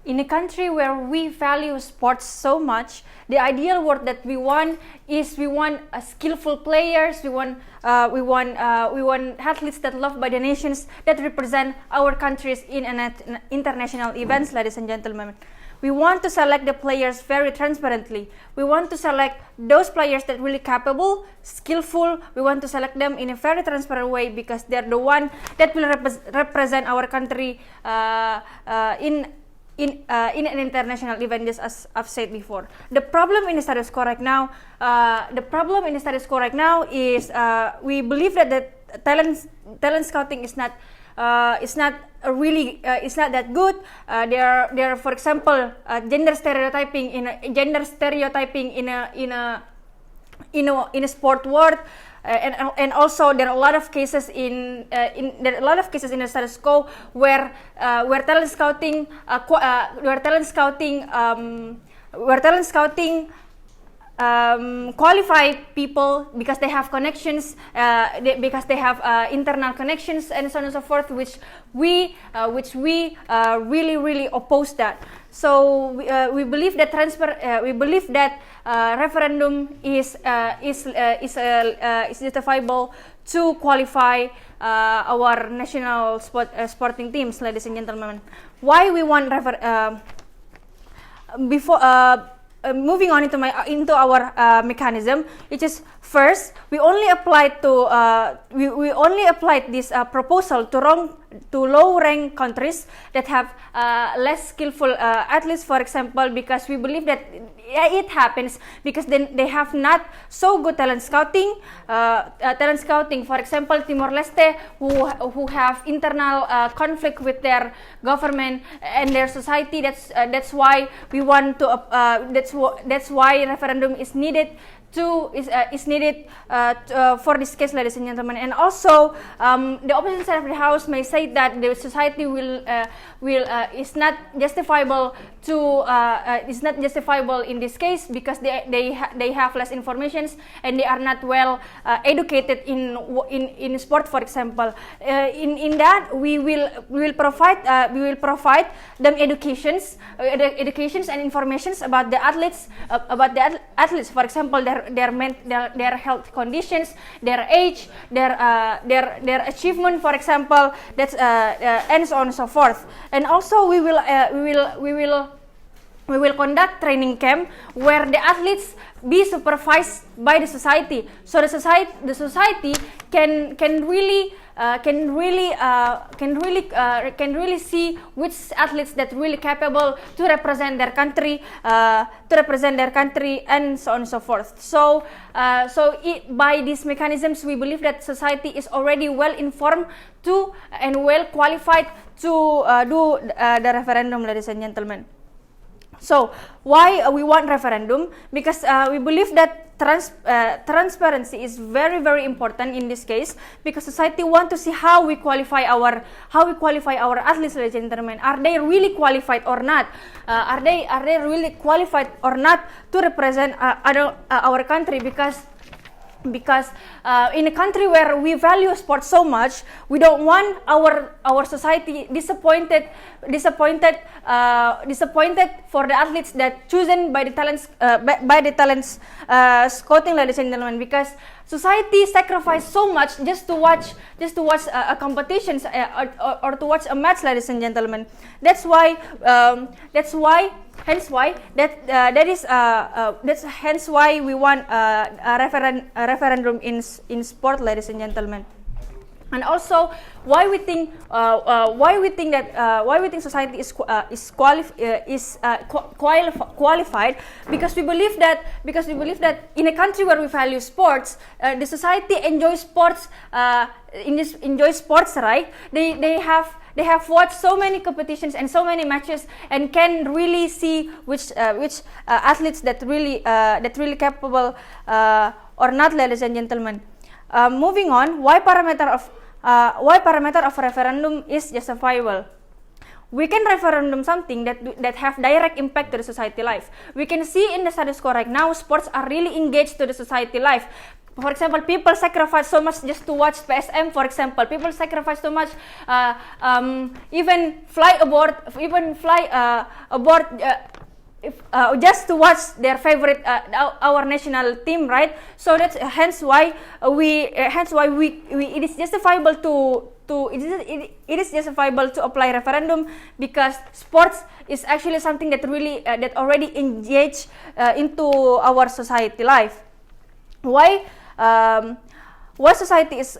In a country where we value sports so much, the ideal world that we want is skillful players. We want athletes that loved by the nations, that represent our countries in international events, ladies and gentlemen. We want to select the players very transparently. We want to select those players that really capable, skillful. We want to select them in a very transparent way because they're the one that will represent our country in an international event, just as I've said before. The problem in the status quo right now, is we believe that the talent scouting is not that good. There are, for example, gender stereotyping in a sport world. And also there are a lot of cases in the status quo where talent scouting qualify people because they have connections, because they have internal connections, and so on and so forth, which we really oppose that. So we believe that referendum is justifiable to qualify our national sporting teams, ladies and gentlemen. Why we want moving on into our mechanism, which is first we only applied this proposal to low rank countries that have less skillful athletes, for example, because we believe that it happens because they have not so good talent scouting. For example, Timor-Leste, who have internal conflict with their government and their society. That's why we want to. That's why referendum is needed. Is needed for this case, ladies and gentlemen. And also, the opposition side of the house may say that the society is not justifiable in this case because they have less information and they are not well educated in sport, for example. In that we will provide them educations and informations about the athletes, for example, their health conditions, their age, their achievement, for example, that's and so on and so forth. And also we will conduct training camp where the athletes be supervised by the society, so the society can really see which athletes that really capable to represent their country, and so on and so forth. So by these mechanisms, we believe that society is already well informed and well qualified to do the referendum, ladies and gentlemen. So why we want referendum? Because we believe that transparency is very, very important in this case, because society want to see how we qualify our athletes, ladies and gentlemen. Are they really qualified or not? Are they really qualified or not to represent our country? Because in a country where we value sports so much, we don't want our society disappointed for the athletes that chosen by the talents scouting, ladies and gentlemen, because society sacrifice so much just to watch a competitions or to watch a match, ladies and gentlemen. Hence why we want a referendum in sport, ladies and gentlemen. And also, why we think society is qualified, because we believe that in a country where we value sports, the society enjoys sports, right? They have watched so many competitions and so many matches and can really see which athletes that really capable or not, ladies and gentlemen. Moving on, why parameter of referendum is justifiable? We can referendum something that have direct impact to the society life. We can see in the status quo right now, sports are really engaged to the society life. for example, people sacrifice so much just to watch PSM. For example, people sacrifice so much, even fly aboard, just to watch their favorite our national team, right? So that's hence why it is justifiable it is justifiable to apply referendum, because sports is actually something that really that already engage into our society life. Why society is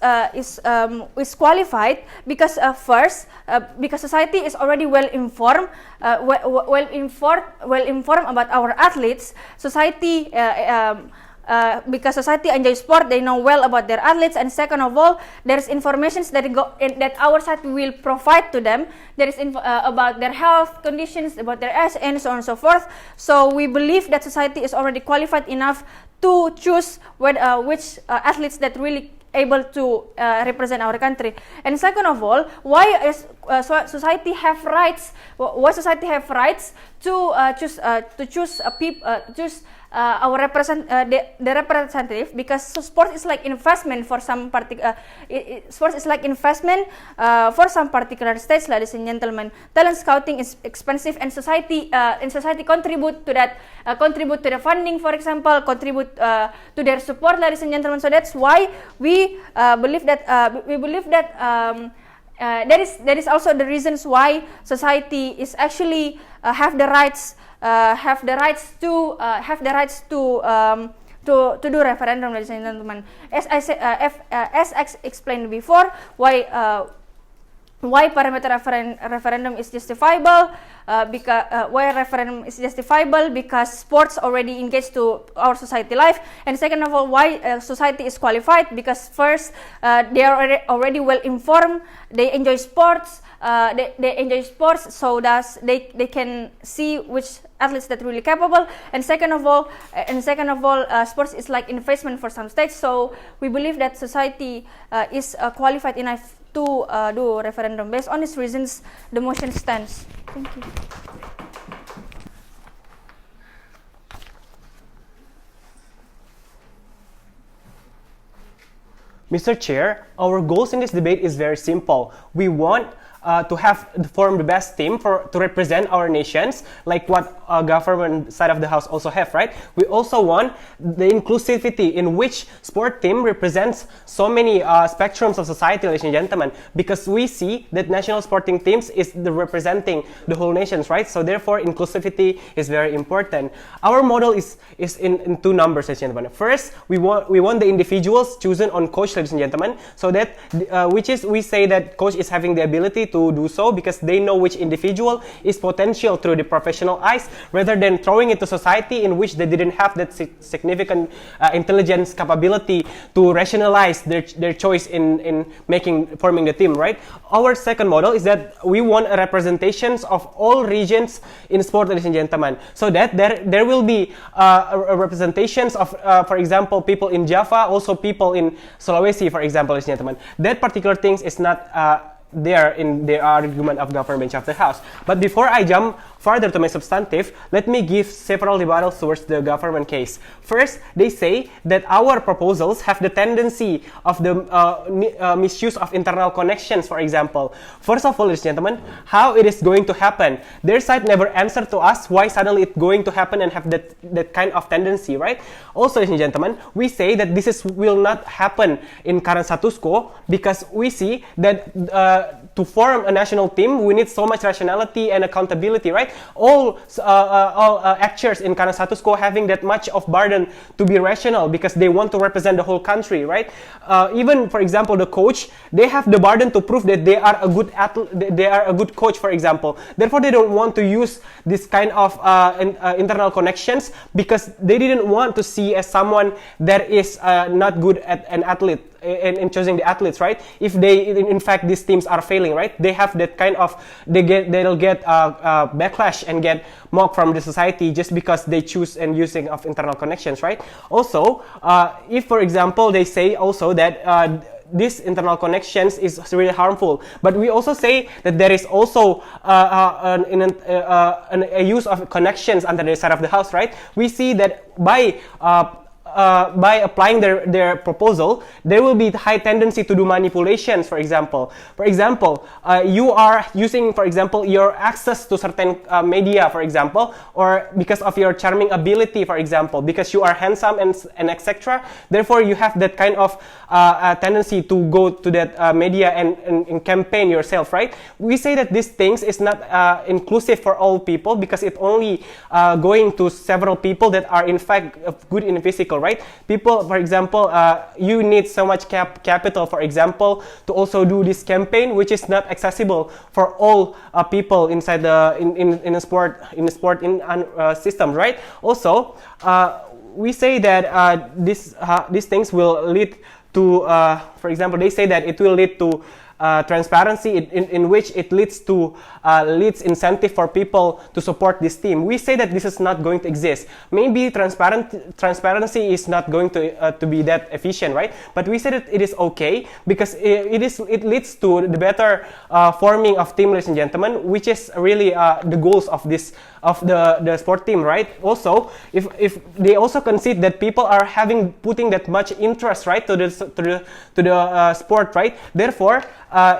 qualified? Because first, because society is already well informed about our athletes. Society because society enjoys sport, they know well about their athletes, and second of all, there is information that our side will provide to them. There is about their health conditions, about their age, and so on and so forth. So we believe that society is already qualified enough to choose which athletes that really able to represent our country. And second of all, why is society have rights? Why society have rights to choose our the representative? Because sport is like investment for some sport is like investment for some particular states, ladies and gentlemen. Talent scouting is expensive, and society contribute to that, contribute to the funding, for example, contribute to their support, ladies and gentlemen. So that's why we believe that that is also the reasons why society is actually have the rights to do referendum, ladies and gentlemen. As I said, as I explained before, why parameter referendum is justifiable, because sports already engaged to our society life, and second of all, why society is qualified, because first, they are already well informed, they enjoy sports, so thus they can see which athletes that really capable, and second of all, sports is like investment for some states. So we believe that society is qualified enough to do referendum. Based on these reasons, the motion stands. Thank you. Mr. Chair, our goals in this debate is very simple. We want to form the best team to represent our nations, like what government side of the house also have, right? We also want the inclusivity in which sport team represents so many spectrums of society, ladies and gentlemen, because we see that national sporting teams is representing the whole nations, right? So therefore, inclusivity is very important. Our model is in two numbers, ladies and gentlemen. First, we want the individuals chosen on coach, ladies and gentlemen, so that we say that coach is having the ability to do so because they know which individual is potential through the professional eyes, rather than throwing it to society in which they didn't have that significant intelligence capability to rationalize their choice in forming the team, right? Our second model is that we want representations of all regions in sport, ladies and gentlemen, so that there will be representations of, for example, people in Java, also people in Sulawesi, for example, ladies and gentlemen. That particular things is not there in the argument of government of the house. But before I jump further to my substantive, let me give several rebuttals towards the government case. First, they say that our proposals have the tendency of the misuse of internal connections, for example. First of all, ladies and gentlemen, how it is going to happen? Their side never answered to us why suddenly it's going to happen and have that kind of tendency, right? Also, ladies and gentlemen, we say that this will not happen in current status quo because we see that to form a national team, we need so much rationality and accountability, right? All actors in current status quo having that much of burden to be rational because they want to represent the whole country, right? Even, for example, the coach, they have the burden to prove that they are a good athlete, they are a good coach, for example. Therefore, they don't want to use this kind of internal connections because they didn't want to see as someone that is not good at an athlete in choosing the athletes, right? If they, in fact, these teams are failing, right? They have that kind of, they'll get backlash and get mocked from the society just because they choose and using of internal connections, right? Also, if, for example, they say also that these internal connections is really harmful, but we also say that there is also a use of connections under the side of the house, right? We see that by by applying their proposal, there will be high tendency to do manipulations. For example, you are using, for example, your access to certain media, for example, or because of your charming ability, for example, because you are handsome and etc. Therefore, you have that kind of tendency to go to that media and campaign yourself, right? We say that these things is not inclusive for all people because it only going to several people that are in fact good in physical, right? People, for example, you need so much capital, for example, to also do this campaign, which is not accessible for all people inside the in a sport system, right? Also, we say that these things will lead to, for example, they say that it will lead to transparency in which it leads to incentive for people to support this team. We say that this is not going to exist. Maybe transparency is not going to be that efficient, right? But we say that it is okay because it leads to the better forming of team, ladies and gentlemen, which is really the goals of the sport team, right? Also, if they also concede that people are putting that much interest, right, to the sport, right? Therefore,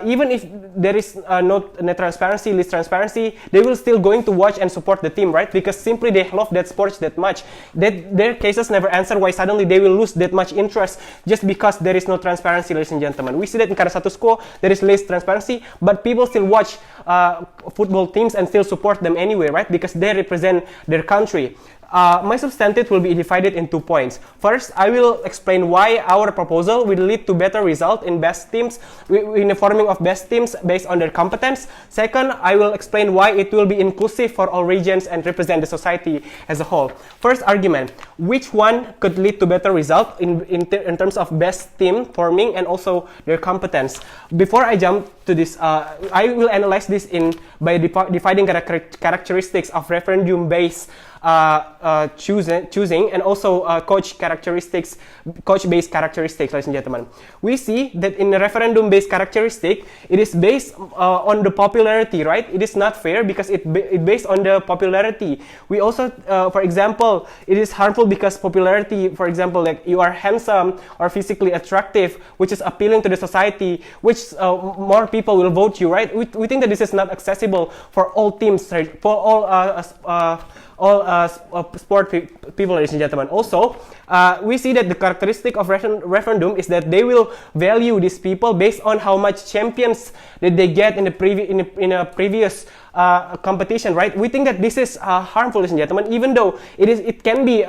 even if there is no transparency, least transparency, they will still going to watch and support the team, right? Because simply they love that sports that much. Their cases never answer why suddenly they will lose that much interest just because there is no transparency, ladies and gentlemen. We see that in Karena Status Quo, there is less transparency, but people still watch football teams and still support them anyway, right? Because they represent their country. My substantive will be divided in 2 points. First, I will explain why our proposal will lead to better result in best teams, in the forming of best teams based on their competence. Second, I will explain why it will be inclusive for all regions and represent the society as a whole. First argument, which one could lead to better result in terms of best team forming and also their competence? Before I jump to this, I will analyze this by dividing characteristics of referendum-based choosing and also coach-based characteristics, ladies and gentlemen. We see that in the referendum-based characteristic, it is based on the popularity, right? It is not fair because it based on the popularity. We also, for example, it is harmful because popularity, for example, like you are handsome or physically attractive, which is appealing to the society, which more people will vote you, right? We think that this is not accessible for all teams, right? For all sport people, ladies and gentlemen. Also, we see that the characteristic of referendum is that they will value these people based on how much champions that they get in a previous competition, right? We think that this is harmful, ladies and gentlemen. Even though it can be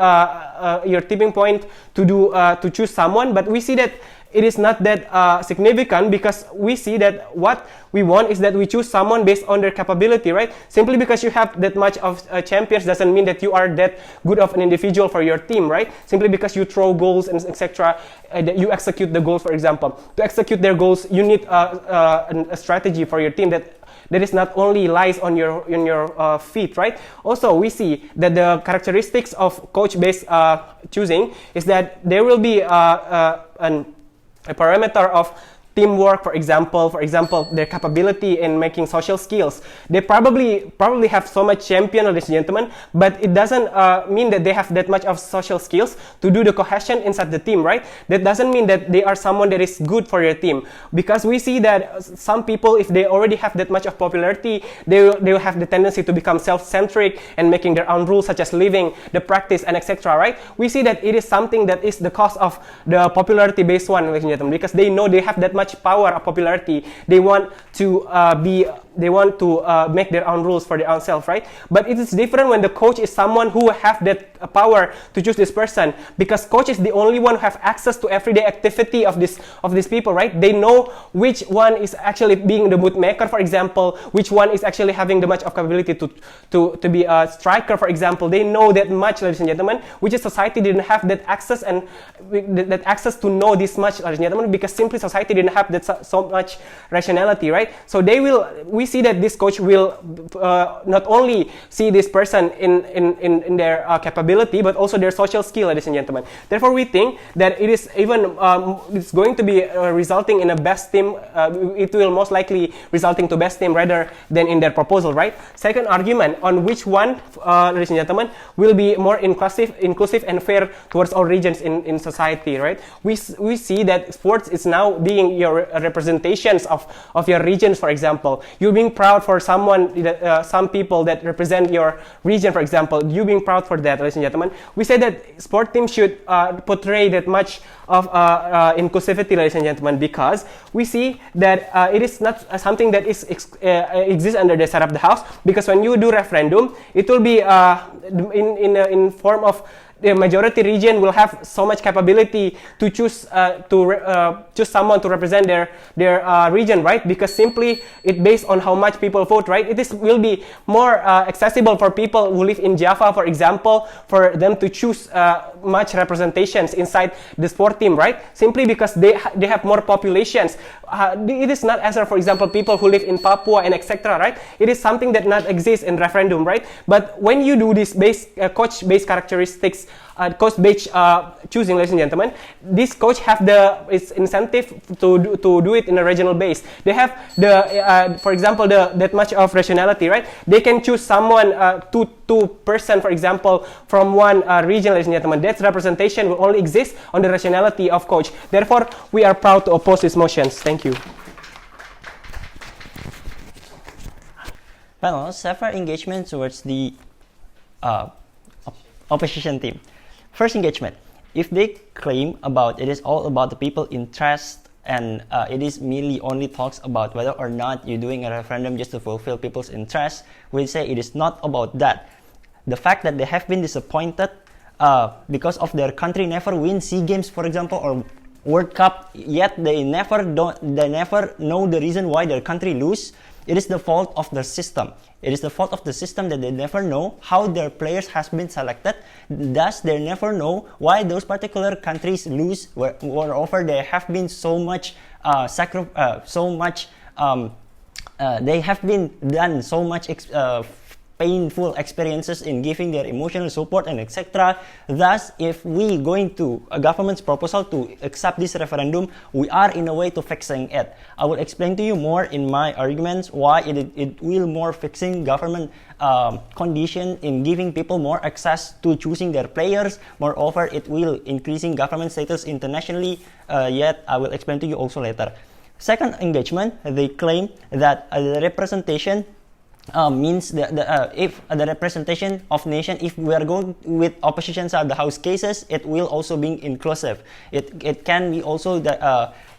your tipping point to choose someone, but we see that it is not that significant because we see that what we want is that we choose someone based on their capability, right? Simply because you have that much of champions doesn't mean that you are that good of an individual for your team, right? Simply because you throw goals and etc. That you execute the goals, for example. To execute their goals, you need a strategy for your team that is not only lies on your feet, right? Also, we see that the characteristics of coach-based choosing is that there will be a parameter of teamwork, for example, their capability in making social skills. They probably have so much champion, ladies and gentlemen, but it doesn't mean that they have that much of social skills to do the cohesion inside the team, right? That doesn't mean that they are someone that is good for your team, because we see that some people, if they already have that much of popularity, they will have the tendency to become self-centric and making their own rules, such as living, the practice, and etc. Right? We see that it is something that is the cause of the popularity-based one, ladies and gentlemen, because they know they have that much power of popularity. They want to make their own rules for their own self, right? But it is different when the coach is someone who have that power to choose this person, because coach is the only one who have access to everyday activity of these people, right? They know which one is actually being the mood maker, for example, which one is actually having the much of capability to be a striker, for example. They know that much, ladies and gentlemen, which is society didn't have that access and that access to know this much, ladies and gentlemen, because simply society didn't have that so much rationality, right? So we see that this coach will not only see this person in their capability, ability, but also their social skill, ladies and gentlemen. Therefore, we think that it is even it's going to be resulting in a best team. It will most likely resulting to best team rather than in their proposal, right? Second argument on which one, ladies and gentlemen, will be more inclusive and fair towards all regions in society, right? We see that sports is now being your representations of your regions. For example, you being proud for someone, some people that represent your region, for example, you being proud for that, ladies and gentlemen. We say that sport teams should portray that much of inclusivity, ladies and gentlemen, because we see that it is not something that exists under the side of the house. Because when you do referendum, it will be in form of the majority region will have so much capability to choose someone to represent their region, right? Because simply it based on how much people vote, right? It will be more accessible for people who live in Java, for example, for them to choose much representations inside the sport team, right? Simply because they have more populations. It is not as, for example, people who live in Papua and etc., right? It is something that not exists in referendum, right? But when you do this coach-based characteristics, coach-based choosing, ladies and gentlemen, this coach have its incentive to do it in a regional base. They have for example, that much of rationality, right? They can choose someone, two person, for example, from one region, ladies and gentlemen. That representation will only exist on the rationality of coach. Therefore, we are proud to oppose these motions. Thank you. Panel, several engagements towards the opposition team. First engagement, if they claim about it is all about the people interest and it is merely only talks about whether or not you're doing a referendum just to fulfill people's interest, we say it is not about that. The fact that they have been disappointed because of their country never win SEA Games, for example, or World Cup, yet they never know the reason why their country lose. It is the fault of the system. It is the fault of the system that they never know how their players has been selected. Thus, they never know why those particular countries lose. Moreover, there have been so much they have been done so much painful experiences in giving their emotional support and etc. Thus, if we going to a government's proposal to accept this referendum, we are in a way to fixing it. I will explain to you more in my arguments why it will more fixing government condition in giving people more access to choosing their players. Moreover, it will increasing government status internationally. Yet I will explain to you also later. Second engagement, they claim that the representation means if the representation of nation, if we are going with opposition side of the house cases, it will also be inclusive. It can be also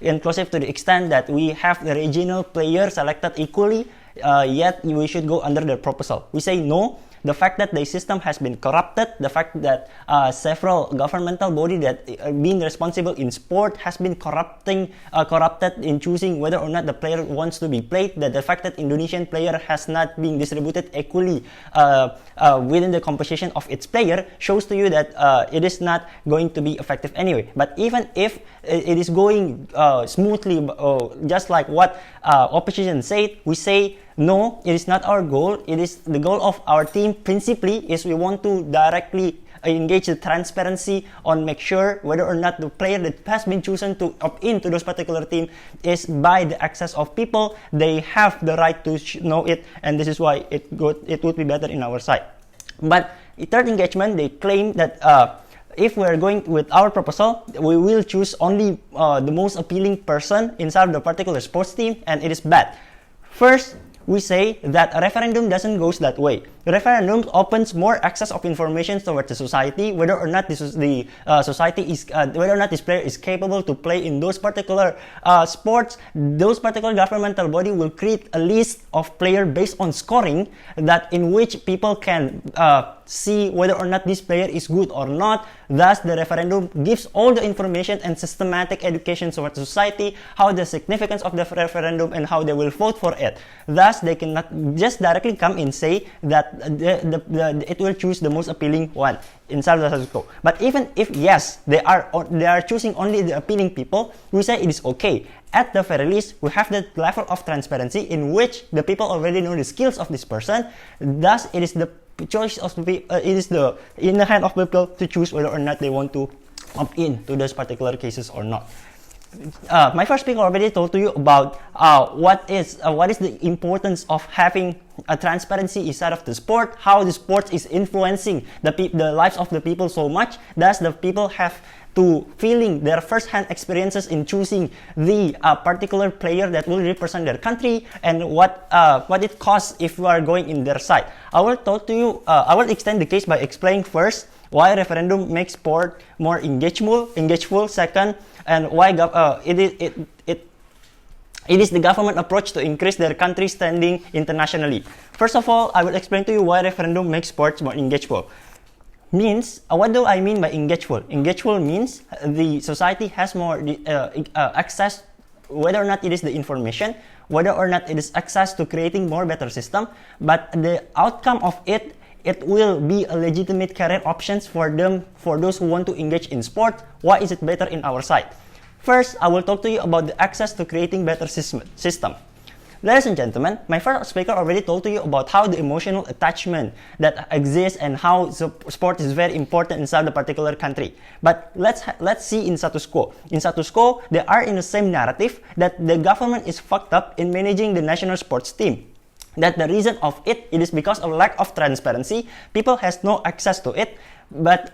inclusive to the extent that we have the regional players selected equally, yet we should go under the proposal. We say no. The fact that the system has been corrupted, the fact that several governmental bodies that being responsible in sport has been corrupted in choosing whether or not the player wants to be played, that the fact that Indonesian player has not been distributed equally within the composition of its player shows to you that it is not going to be effective anyway. But even if it is going smoothly, just like what opposition said, we say no, it is not our goal. It is the goal of our team principally is we want to directly engage the transparency on make sure whether or not the player that has been chosen to opt into those particular team is by the access of people. They have the right to know it, and this is why it would be better in our side. But third engagement, they claim that if we are going with our proposal, we will choose only the most appealing person inside the particular sports team, and it is bad. First, we say that a referendum doesn't go that way. The referendum opens more access of information towards the society, whether or not this whether or not this player is capable to play in those particular sports. Those particular governmental body will create a list of players based on scoring, that in which people can see whether or not this player is good or not. Thus, the referendum gives all the information and systematic education towards society, how the significance of the referendum and how they will vote for it. Thus, they cannot just directly come and say that it will choose the most appealing one inside the status quo. But even if yes, they are choosing only the appealing people, we say it is okay. At the very least, we have that level of transparency in which the people already know the skills of this person. Thus, it is the choice of the it is the in the hand of people to choose whether or not they want to opt in to those particular cases or not. My first speaker already told to you about what is the importance of having a transparency inside of the sport, how the sport is influencing the lives of the people so much. Thus, the people have to feeling their first-hand experiences in choosing the particular player that will represent their country, and what it costs if you are going in their side. I will talk to you. I will extend the case by explaining first why referendum makes sport more engageful. Second, and why it is the government approach to increase their country's standing internationally. First of all, I will explain to you why referendum makes sports more engageful. Means, what do I mean by engageful? Engageful means the society has more access, whether or not it is the information, whether or not it is access to creating more better system, but the outcome of it will be a legitimate career options for them, for those who want to engage in sport. Why is it better in our side? First, I will talk to you about the access to creating better system. Ladies and gentlemen, my first speaker already told to you about how the emotional attachment that exists and how sport is very important inside the particular country. But let's see in status quo. In status quo, they are in the same narrative that the government is fucked up in managing the national sports team. That the reason of it is because of lack of transparency. People has no access to it. But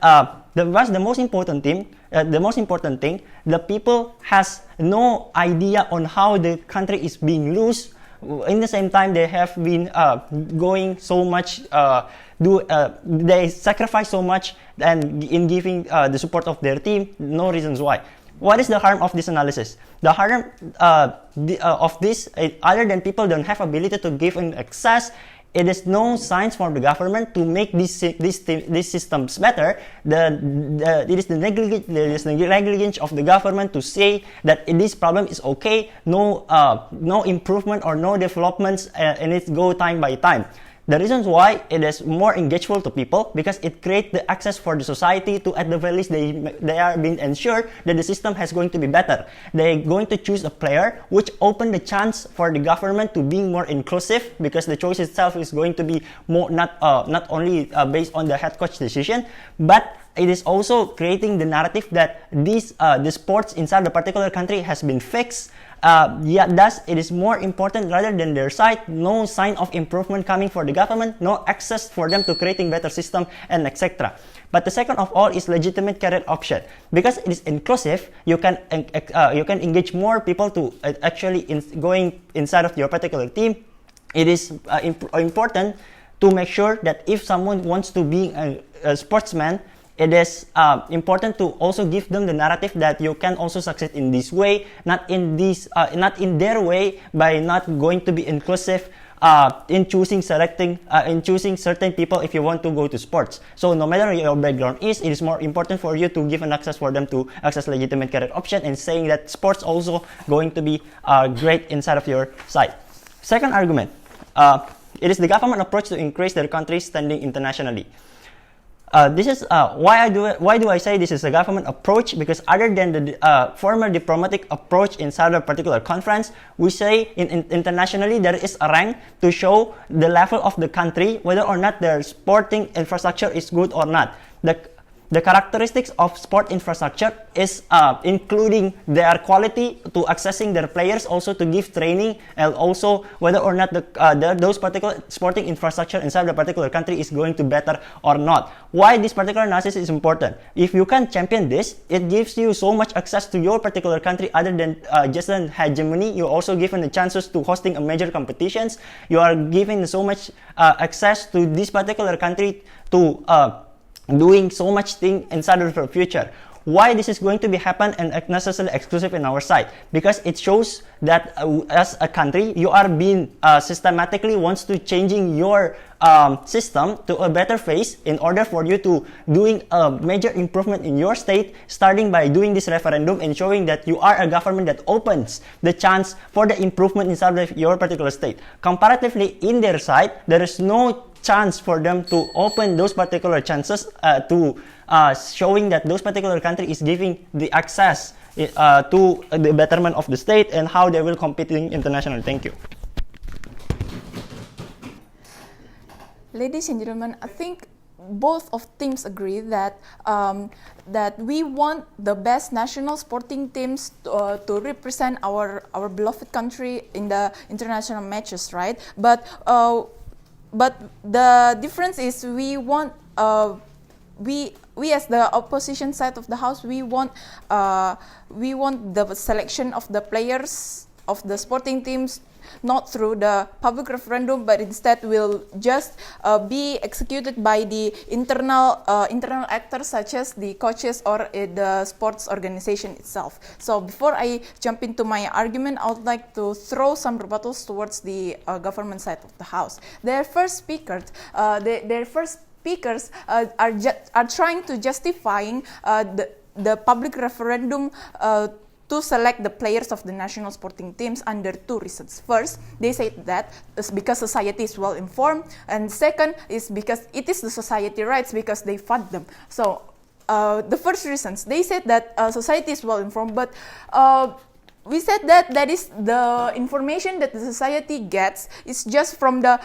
the most important thing, the people has no idea on how the country is being loose. In the same time, they have been going so much. They sacrifice so much and in giving the support of their team. No reasons why. What is the harm of this analysis? The harm of this, other than people don't have ability to give an access, it is no signs for the government to make these systems better. It is the negligence of the government to say that this problem is okay, no improvement or no developments, and it go time by time. The reasons why it is more engageful to people, because it creates the access for the society to, at the very least, they are being ensured that the system has going to be better. They're going to choose a player which open the chance for the government to be more inclusive, because the choice itself is going to be more not only based on the head coach decision, but it is also creating the narrative that the sports inside the particular country has been fixed. Thus, it is more important rather than their side. No sign of improvement coming for the government, no access for them to creating better system, and etc. But the second of all is legitimate career option. Because it is inclusive, you can engage more people to actually going inside of your particular team. It is important to make sure that if someone wants to be a sportsman, it is important to also give them the narrative that you can also succeed in this way, not in their way, by not going to be inclusive in choosing certain people if you want to go to sports. So no matter your background it is more important for you to give an access for them to access legitimate career option, and saying that sports also going to be great inside of your side. Second argument, it is the government approach to increase their country's standing internationally. This is why do I say this is a government approach? Because other than the former diplomatic approach inside a particular conference, we say internationally there is a rank to show the level of the country, whether or not their sporting infrastructure is good or not. The characteristics of sport infrastructure is including their quality to accessing their players, also to give training, and also whether or not those particular sporting infrastructure inside the particular country is going to better or not. Why this particular analysis is important? If you can champion this, it gives you so much access to your particular country other than just an hegemony. You're also given the chances to hosting a major competitions. You are given so much access to this particular country to doing so much thing inside of the future. Why this is going to be happen and necessarily exclusive in our side? Because it shows that as a country, you are being systematically wants to changing your system to a better phase in order for you to doing a major improvement in your state, starting by doing this referendum and showing that you are a government that opens the chance for the improvement inside of your particular state. Comparatively, in their side, there is no chance for them to open those particular chances to showing that those particular country is giving the access to the betterment of the state and how they will compete internationally. Thank you. Ladies and gentlemen, I think both of teams agree that that we want the best national sporting teams to represent our beloved country in the international matches, right? But the difference is we want we as the opposition side of the house, we want the selection of the players of the sporting teams not through the public referendum, but instead will just be executed by the internal actors such as the coaches or the sports organization itself. So before I jump into my argument, I would like to throw some rebuttals towards the government side of the house. Their first speakers are trying to justifying the public referendum to select the players of the national sporting teams under two reasons. First, they say that it's because society is well informed, and second is because it is the society rights because they fund them. So the first reasons, they said that society is well informed, but we said that is the information that the society gets is just from the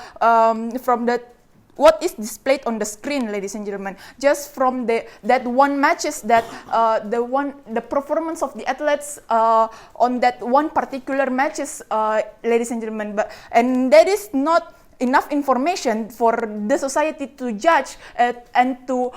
what is displayed on the screen, ladies and gentlemen, just from that one matches that the performance of the athletes on that one particular matches, ladies and gentlemen, and that is not enough information for the society to judge and to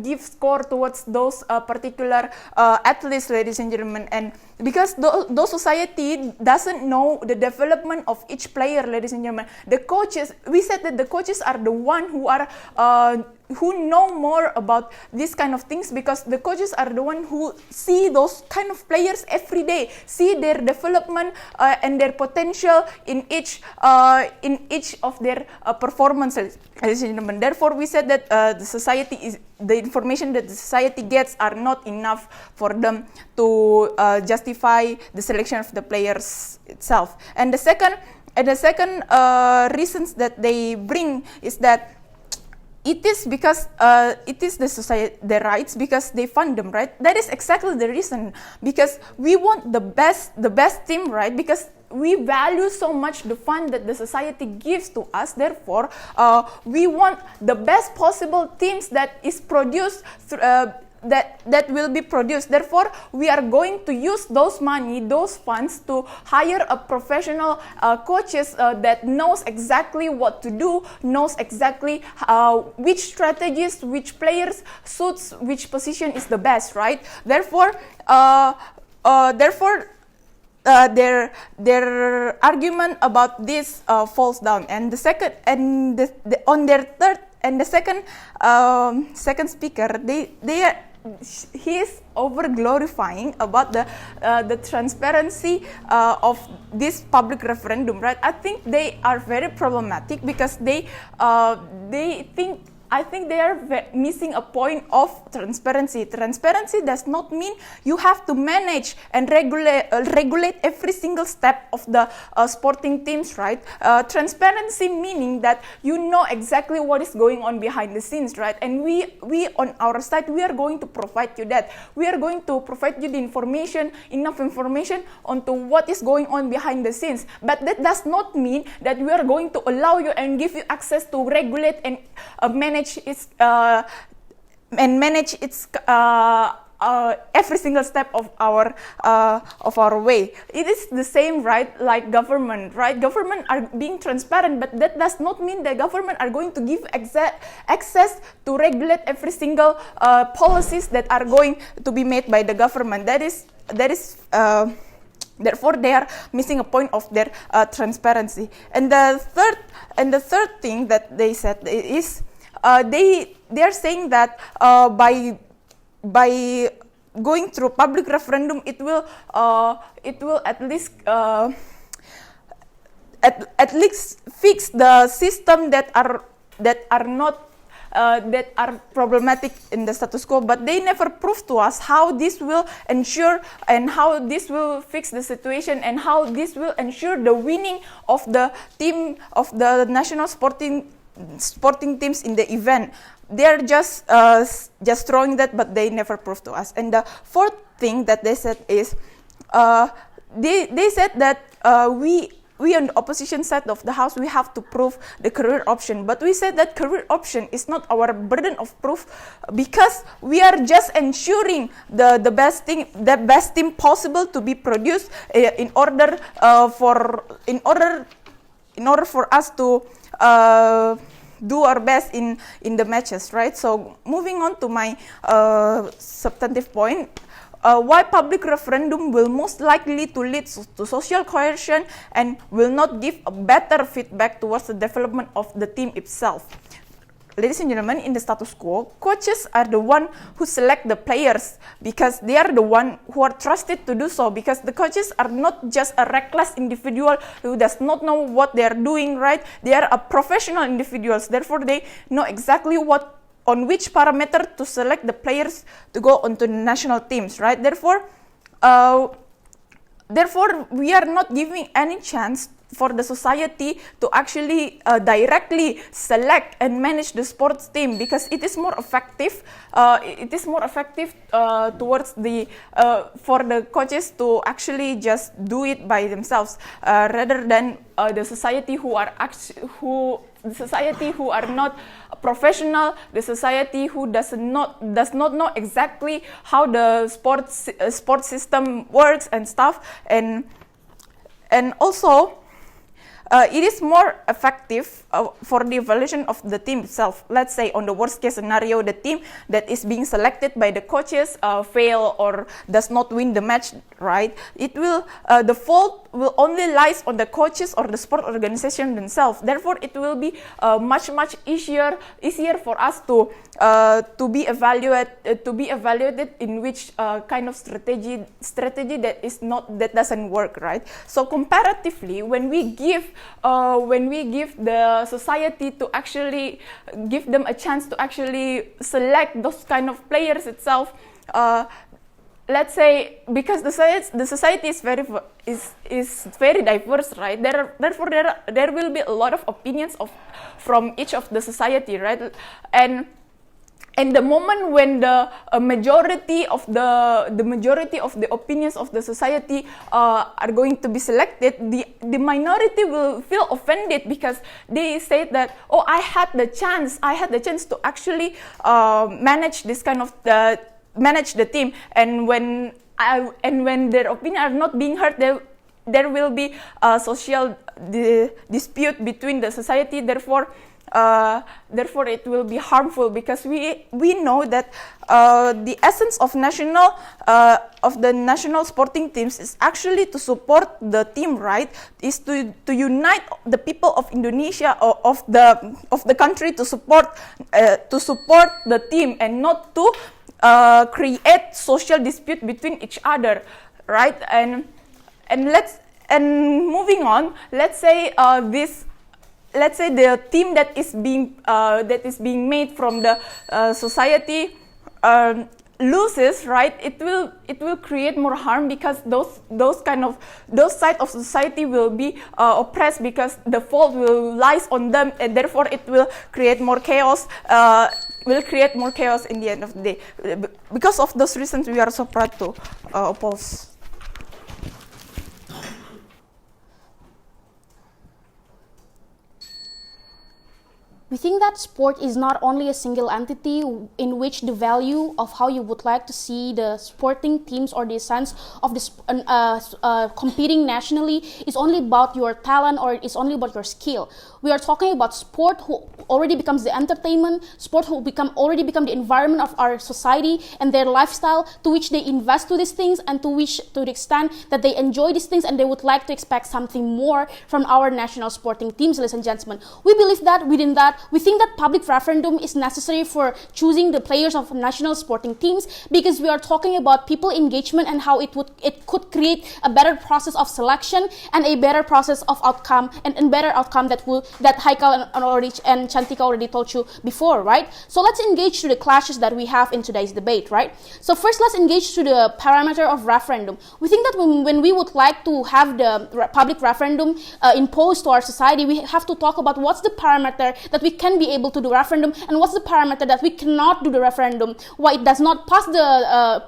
give score towards those particular athletes, ladies and gentlemen, and because those society doesn't know the development of each player, ladies and gentlemen. The coaches, we said that the coaches are the one who are who know more about these kind of things, because the coaches are the one who see those kind of players every day, see their development and their potential in each of their performances, ladies and gentlemen. Therefore, we said that the information that the society gets are not enough for them to justify the selection of the players itself. And the second reasons that they bring is that it is because it is the rights because they fund them, right? That is exactly the reason, because we want the best team, right? Because we value so much the fund that the society gives to us. Therefore, we want the best possible teams that is produced that will be produced. Therefore, we are going to use those money, those funds, to hire a professional coaches that knows exactly what to do, knows exactly which strategies, which players suits which position is the best, right? Therefore, their argument about this falls down. And the second, and on their third, and the second speaker, he is over glorifying about the transparency of this public referendum, right? I think they are very problematic because I think they are missing a point of transparency. Transparency does not mean you have to manage and regulate every single step of the sporting teams, right? Transparency meaning that you know exactly what is going on behind the scenes, right? And we on our side, we are going to provide you that. We are going to provide you the information, enough information onto what is going on behind the scenes. But that does not mean that we are going to allow you and give you access to regulate and manage its every single step of our way. It is the same, right? Like government, right? Government are being transparent, but that does not mean the government are going to give access to regulate every single policies that are going to be made by the government. That is. Therefore, they are missing a point of their transparency. And the third thing that they said is they are saying that by going through public referendum, it will at least fix the system that are problematic in the status quo, but they never prove to us how this will ensure and how this will fix the situation and how this will ensure the winning of the team of the national sporting teams in the event. They are just throwing that, but they never prove to us. And the fourth thing that they said is they said that we on the opposition side of the house, we have to prove the career option. But we said that career option is not our burden of proof, because we are just ensuring the best team possible to be produced in order for us to do our best in the matches, right? So moving on to my substantive point. Why public referendum will most likely to lead to social cohesion and will not give a better feedback towards the development of the team itself. Ladies and gentlemen, in the status quo, coaches are the one who select the players because they are the one who are trusted to do so, because the coaches are not just a reckless individual who does not know what they are doing, right? They are a professional individuals, therefore they know exactly on which parameter to select the players to go onto the national teams, right? Therefore, we are not giving any chance for the society to actually directly select and manage the sports team, because it is more effective. It is more effective towards for the coaches to actually just do it by themselves, rather than the society who are not professional, the society who does not know exactly how the sports system works and stuff, and also it is more effective for the evaluation of the team itself. Let's say on the worst case scenario, the team that is being selected by the coaches fail or does not win the match, right? It will the fault will only lies on the coaches or the sport organization themselves. Therefore, it will be much easier for us to be evaluated in which kind of strategy that doesn't work, right? So comparatively, when we give the society to actually give them a chance to actually select those kind of players itself, let's say, because the society is very diverse, right? Therefore there will be a lot of opinions from each of the society, right? And the moment when the majority of the opinions of the society are going to be selected, the minority will feel offended because they say that, oh, I had the chance to actually manage this kind of manage the team, and when their opinion are not being heard, there will be a social dispute between the society. Therefore it will be harmful, because we know that the essence of the national sporting teams is actually to support the team, right? Is to unite the people of Indonesia, or of the country, to support the team, and not to create social dispute between each other, right? And moving on, let's say the team that is being made from the society loses, right? It will create more harm, because those side of society will be oppressed, because the fault will lies on them, and therefore it will create more chaos. In the end of the day. Because of those reasons, we are so proud to oppose. We think that sport is not only a single entity in which the value of how you would like to see the sporting teams or the sense of competing nationally is only about your talent, or it's only about your skill. We are talking about sport who already becomes the entertainment, sport who already become the environment of our society and their lifestyle, to which they invest to these things, and to the extent that they enjoy these things and they would like to expect something more from our national sporting teams, ladies and gentlemen. We believe that within that, we think that public referendum is necessary for choosing the players of national sporting teams, because we are talking about people engagement and how it could create a better process of selection and a better process of outcome, and better outcome that Haykal and Chantika already told you before, right? So let's engage to the clashes that we have in today's debate, right? So first, let's engage to the parameter of referendum. We think that when we would like to have the public referendum imposed to our society, we have to talk about what's the parameter that we we can be able to do referendum, and what's the parameter that we cannot do the referendum, why it does not pass the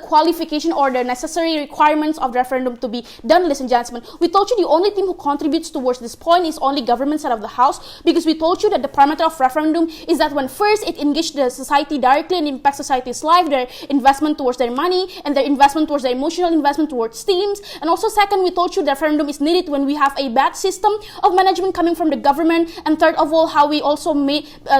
qualification or the necessary requirements of the referendum to be done, ladies and gentlemen. We told you the only team who contributes towards this point is only government side of the house, because we told you that the parameter of referendum is that when first it engaged the society directly and impacts society's life, their investment towards their money and their investment towards their emotional investment towards teams. And also second, we told you the referendum is needed when we have a bad system of management coming from the government. And third of all, how we also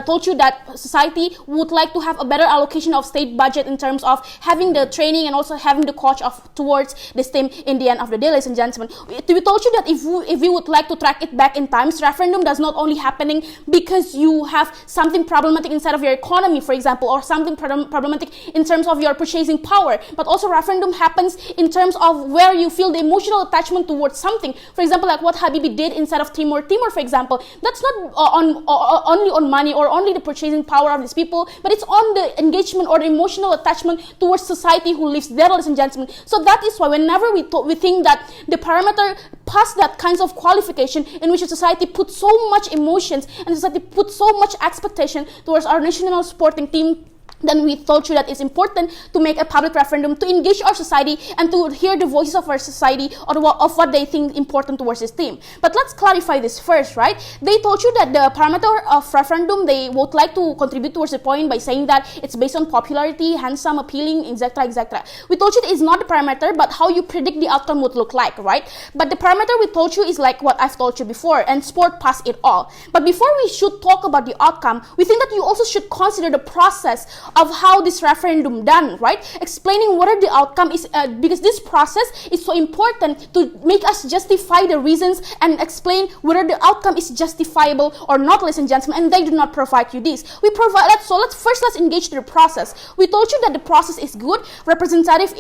told you that society would like to have a better allocation of state budget in terms of having the training and also having the coach towards this team in the end of the day, ladies and gentlemen. We told you that if we would like to track it back in times, referendum does not only happening because you have something problematic inside of your economy, for example, or something problematic in terms of your purchasing power, but also referendum happens in terms of where you feel the emotional attachment towards something. For example, like what Habibie did inside of Timor, for example. That's not only on money or only the purchasing power of these people, but it's on the engagement or the emotional attachment towards society who lives there, ladies and gentlemen. So that is why whenever we think that the parameter past that kinds of qualification in which a society puts so much emotions and society puts so much expectation towards our national sporting team, then we told you that it's important to make a public referendum to engage our society and to hear the voices of our society or of what they think important towards this team. But let's clarify this first, right? They told you that the parameter of referendum, they would like to contribute towards the point by saying that it's based on popularity, handsome, appealing, etc., etc. We told you that it's not the parameter, but how you predict the outcome would look like, right? But the parameter we told you is like what I've told you before, and sport pass it all. But before we should talk about the outcome, we think that you also should consider the process of how this referendum done, right? Explaining what are the outcome is, because this process is so important to make us justify the reasons and explain whether the outcome is justifiable or not, ladies and gentlemen, and they do not provide you this. We provide that, so let's engage the process. We told you that the process is good, representative,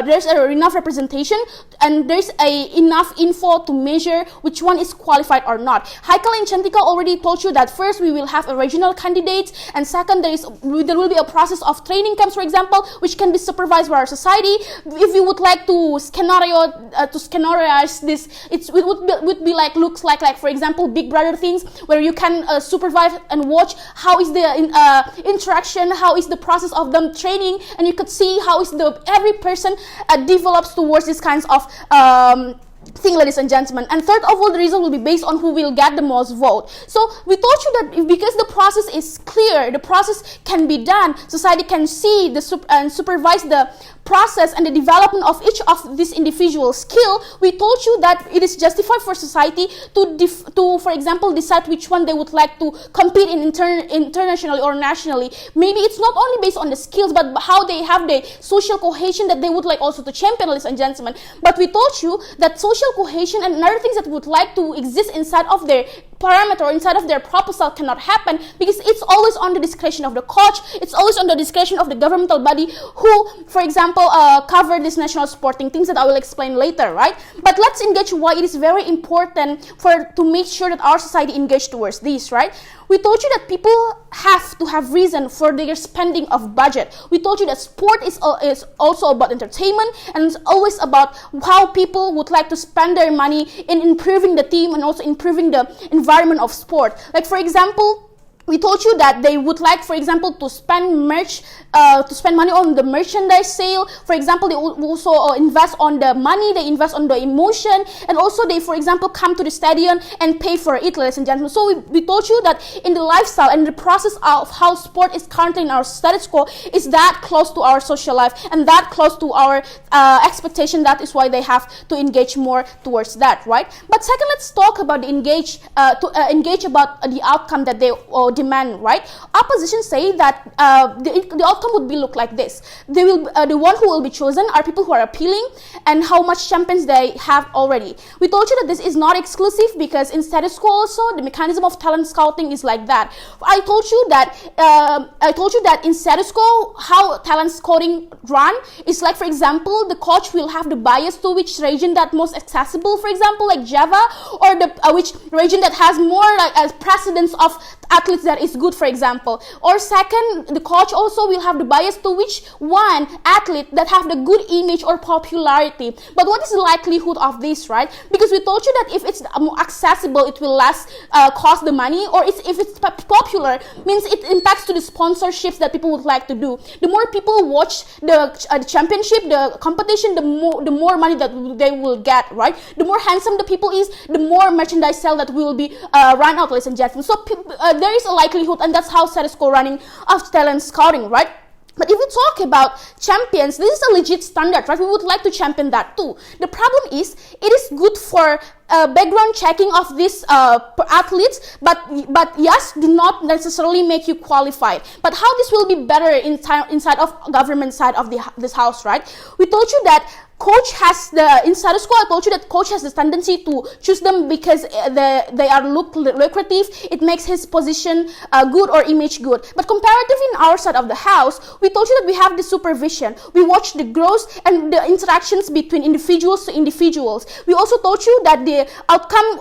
there's enough representation, and there's enough info to measure which one is qualified or not. Haykal and Chantika already told you that first we will have a regional candidate, and second there will be a process of training camps, for example, which can be supervised by our society. If you would like to scenarize this, it would be like looks like for example Big Brother things, where you can supervise and watch how is the interaction, how is the process of them training, and you could see how is every person develops towards these kinds of thing, ladies and gentlemen. And third of all, the result will be based on who will get the most vote. So we told you that because the process is clear, the process can be done, society can see and supervise the process and the development of each of these individual skill. We told you that it is justified for society to for example decide which one they would like to compete in internationally or nationally. Maybe it's not only based on the skills, but how they have the social cohesion that they would like also to champion, ladies and gentlemen. But we told you that social cohesion and other things that would like to exist inside of their parameter, inside of their proposal, cannot happen because it's always on the discretion of the coach, it's always on the discretion of the governmental body who, for example, cover these national sporting things that I will explain later, right? But let's engage why it is very important to make sure that our society engage towards this, right? We told you that people have to have reason for their spending of budget. We told you that sport is also about entertainment, and it's always about how people would like to spend their money in improving the team and also improving the environment of sport. Like for example, we told you that they would like, for example, to spend money on the merchandise sale. For example, they also invest on the money, they invest on the emotion, and also they, for example, come to the stadium and pay for it, ladies and gentlemen. So we told you that in the lifestyle and the process of how sport is currently in our status quo is that close to our social life and that close to our expectation. That is why they have to engage more towards that, right? But second, let's talk about the engage about the outcome that they demand, right? Opposition say that the outcome would be look like this. They will the one who will be chosen are people who are appealing and how much champions they have already. We told you that this is not exclusive because in status quo also the mechanism of talent scouting is like that. I told you that in status quo how talent scouting run is like, for example, the coach will have the bias to which region that most accessible, for example, like Java, or the which region that has more like as precedence of athletes that is good, for example. Or second, the coach also will have the bias to which one athlete that have the good image or popularity. But what is the likelihood of this, right? Because we told you that if it's more accessible, it will less cost the money, or if it's popular, means it impacts to the sponsorships that people would like to do. The more people watch the championship, the competition, the more money that they will get, right? The more handsome the people is, the more merchandise sale that will be run out, ladies and gentlemen. So there is a likelihood, and that's how status quo running of talent scouting, right? But if we talk about champions, this is a legit standard, right? We would like to champion that too. The problem is, it is good for background checking of these athletes, but yes, do not necessarily make you qualified. But how this will be better inside of government side of this house, right? We told you that coach has in status quo. I told you that coach has the tendency to choose them because they are lucrative. It makes his position good or image good. But comparative in our side of the house, we told you that we have the supervision. We watch the growth and the interactions between individuals to individuals. We also told you that the outcome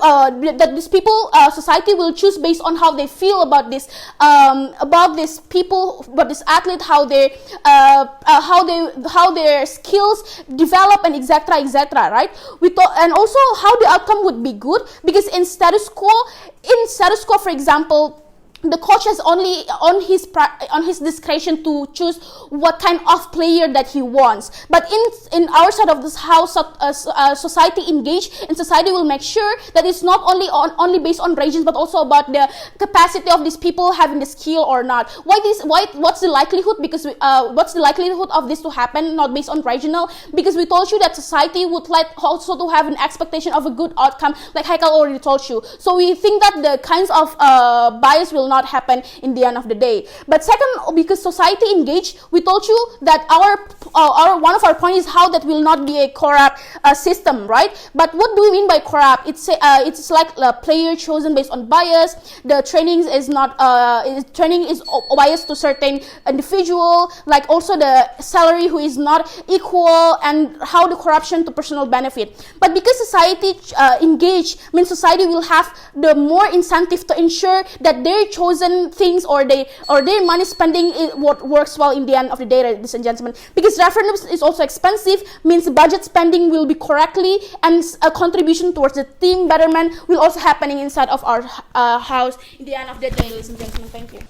that these people, society will choose based on how they feel about this people, about this athlete, how their skills develop, and etc., right? We thought, and also how the outcome would be good, because in status quo, for example, the coach has only on his discretion to choose what kind of player that he wants. But in our side of this house, society engaged, and society will make sure that it's not only based on regions, but also about the capacity of these people having the skill or not. What's the likelihood? Because what's the likelihood of this to happen? Not based on regional, because we told you that society would like also to have an expectation of a good outcome, like Haykal already told you. So we think that the kinds of bias will not happen in the end of the day. But second, because society engaged, we told you that our one of our points is how that will not be a corrupt system, right? But what do we mean by corrupt? It's like a player chosen based on bias. The training is not training is biased to certain individual, like also the salary who is not equal, and how the corruption to personal benefit. But because society engaged, means society will have the more incentive to ensure that their chosen things or their money spending is what works well in the end of the day, ladies and gentlemen. Because referendums is also expensive, means budget spending will be correctly, and a contribution towards the team betterment will also happening inside of our house in the end of the day, ladies and gentlemen. Thank you.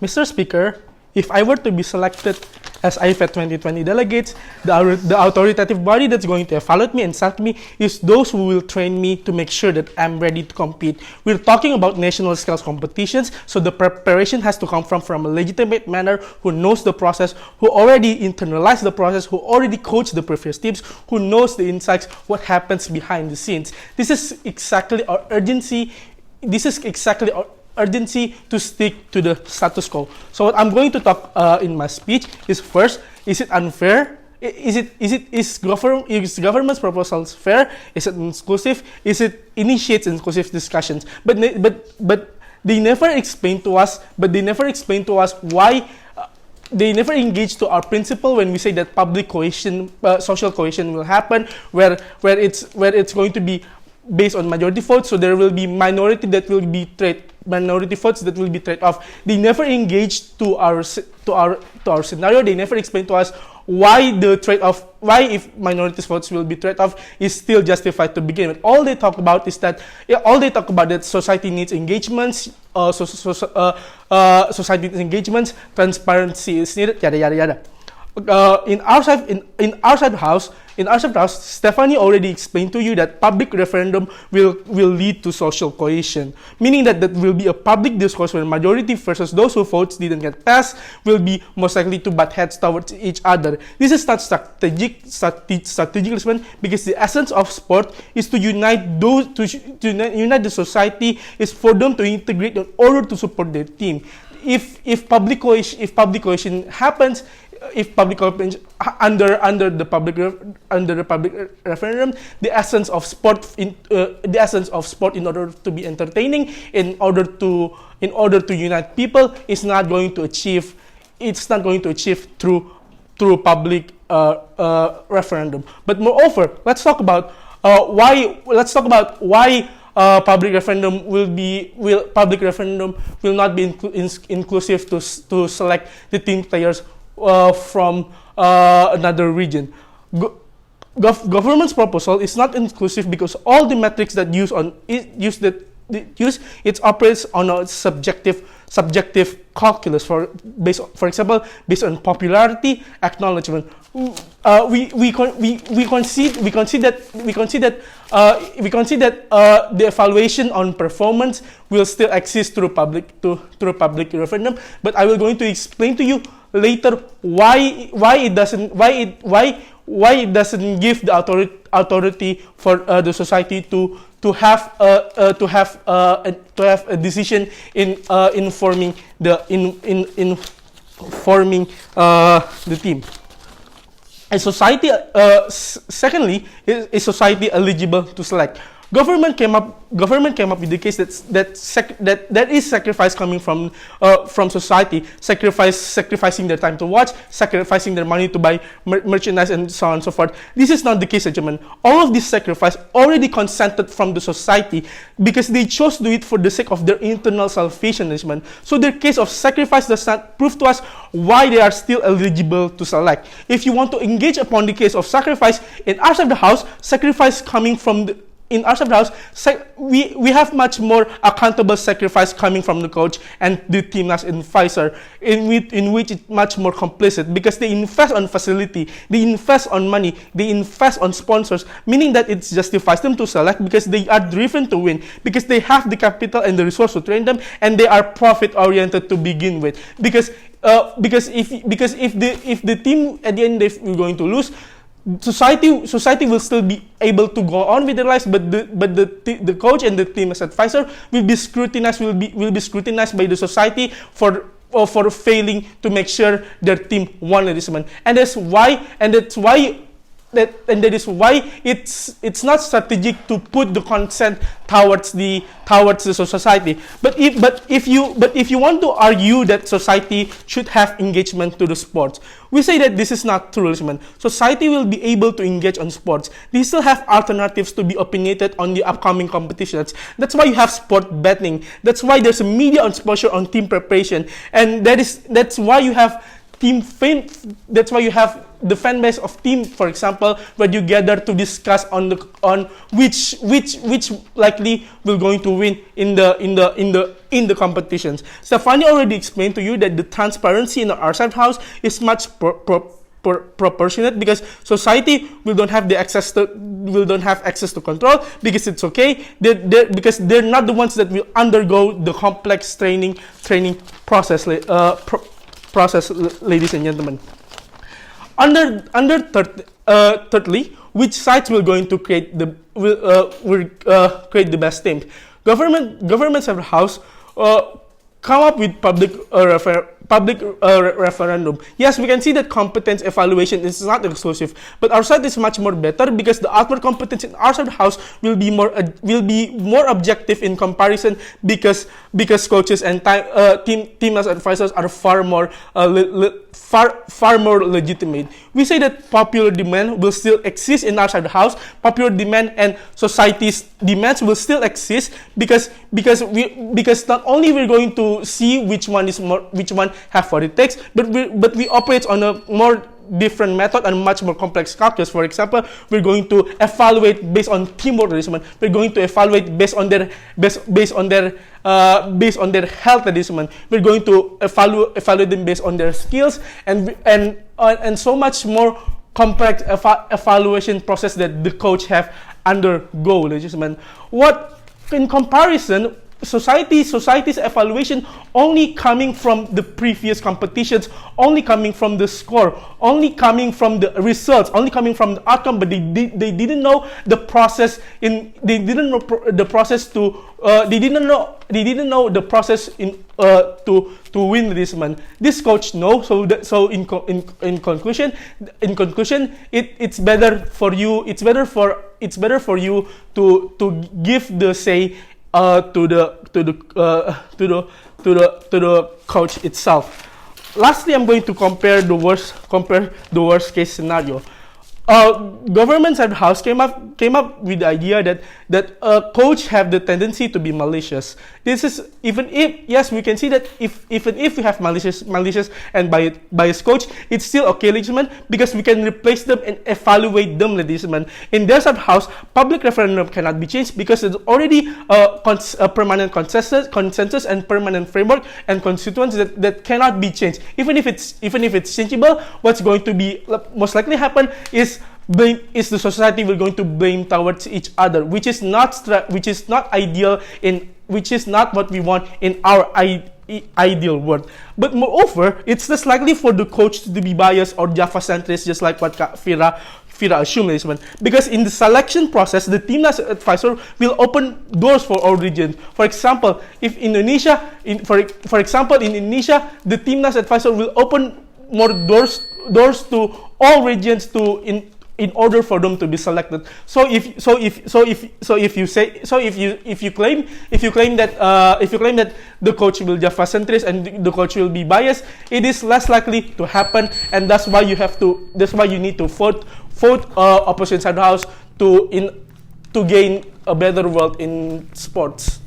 Mr. Speaker, if I were to be selected as IFED 2020 delegates, the authoritative body that's going to evaluate me and select me is those who will train me to make sure that I'm ready to compete. We're talking about national scale competitions, so the preparation has to come from a legitimate manner, who knows the process, who already internalized the process, who already coached the previous teams, who knows the insights, what happens behind the scenes. This is exactly our urgency. Urgency to stick to the status quo. So what I'm going to talk in my speech is, first, is it unfair? Is government's proposals fair? Is it inclusive? Is it initiates inclusive discussions? But they never explain to us. Why. They never engage to our principle when we say that public cohesion, social cohesion will happen, where it's going to be based on majority votes, so there will be minority votes that will be trade off. They never engage to our scenario. They never explain to us why the trade-off, why if minority votes will be trade-off is still justified to begin with. All they talk about is that that society needs engagements, society needs engagements, transparency is needed, yada yada yada. In our side of the house, Stephanie already explained to you that public referendum will lead to social cohesion, meaning that will be a public discourse where majority versus those who votes didn't get passed will be most likely to butt heads towards each other. This is not strategic, because the essence of sport is to unite unite the society, is for them to integrate in order to support their team. If public cohesion happens, under the public referendum, the essence of sport in order to be entertaining, in order to unite people, is not going to achieve. It's not going to achieve through public referendum. But moreover, let's talk about why public referendum will not be inclusive to select the team players from another region. Government's proposal is not inclusive because all the metrics that it operates on a subjective calculus. For example, based on popularity, acknowledgement. We concede that the evaluation on performance will still exist through public referendum. But I will going to explain to you later why it doesn't give the authority for the society to have a decision in forming the team. And society, secondly, is society eligible to select? Government came up with the case that is sacrifice coming from society, sacrificing their time to watch, sacrificing their money to buy merchandise, and so on and so forth. This is not the case, gentlemen. All of this sacrifice already consented from the society because they chose to do it for the sake of their internal salvation. So their case of sacrifice does not prove to us why they are still eligible to select. If you want to engage upon the case of sacrifice in our side of the house, sacrifice coming from in our side of the house, we have much more accountable sacrifice coming from the coach and the team as advisor, in which it's much more complicit because they invest on facility, they invest on money, they invest on sponsors, meaning that it justifies them to select because they are driven to win, because they have the capital and the resource to train them, and they are profit oriented to begin with. Because if the team at the end is going to lose, society will still be able to go on with their lives, but the coach and the team as advisor will be scrutinized by the society for failing to make sure their team won this month. And that is why it's not strategic to put the consent towards the society. But if you want to argue that society should have engagement to the sports, we say that this is not true. Society will be able to engage on sports. They still have alternatives to be opinionated on the upcoming competitions. That's why you have sport betting. That's why there's a media exposure on team preparation, and that's why you have team fan. That's why you have the fan base of team, for example, where you gather to discuss on which likely will going to win in the competitions. Stefani already explained to you that the transparency in our side house is much proportionate because society will don't have access to control because it's okay. Because they're not the ones that will undergo the complex training process. Ladies and gentlemen. Thirdly, which sites will going to create the best teams? Governments of the house come up with public referendum. Yes, we can see that competence evaluation is not exclusive, but our side is much more better because the outward competence in our side of the house will be more objective in comparison because coaches and team as advisors are far more legitimate. We say that popular demand will still exist in our side of the house. Popular demand and society's demands will still exist because not only we're going to see which one have what it takes, but we operate on a more different method and much more complex calculus. For example, we're going to evaluate based on teamwork. We're going to evaluate based on their health. We're going to evaluate them based on their skills and so much more complex evaluation process that the coach have undergo. What in comparison? Society's evaluation only coming from the previous competitions, only coming from the score, only coming from the results, only coming from the outcome, but they didn't know the process to win this man. This coach knows. So in conclusion, it's better for you to give the say to the coach itself. Lastly, I'm going to compare the worst case scenario. government side house came up with the idea that coach have the tendency to be malicious. This is even if, yes, we can see that even if we have malicious and biased coach, it's still okay, ladies and gentlemen, because we can replace them and evaluate them, ladies and gentlemen. In their side house, public referendum cannot be changed because it's already a permanent consensus and permanent framework and constituents that cannot be changed. Even if it's changeable, what's going to be most likely happen is the society will going to blame towards each other, which is not ideal, which is not what we want in our ideal world. But moreover, it's less likely for the coach to be biased or Java centrist, just like what Vira assumed, because in the selection process, the team as advisor will open doors for all regions. For example, if Indonesia, for example, in Indonesia, the team as advisor will open more doors to all regions in order for them to be selected. So if you claim that the coach will Java centrist and the coach will be biased, it is less likely to happen, and that's why you need to vote opposition side house to gain a better world in sports.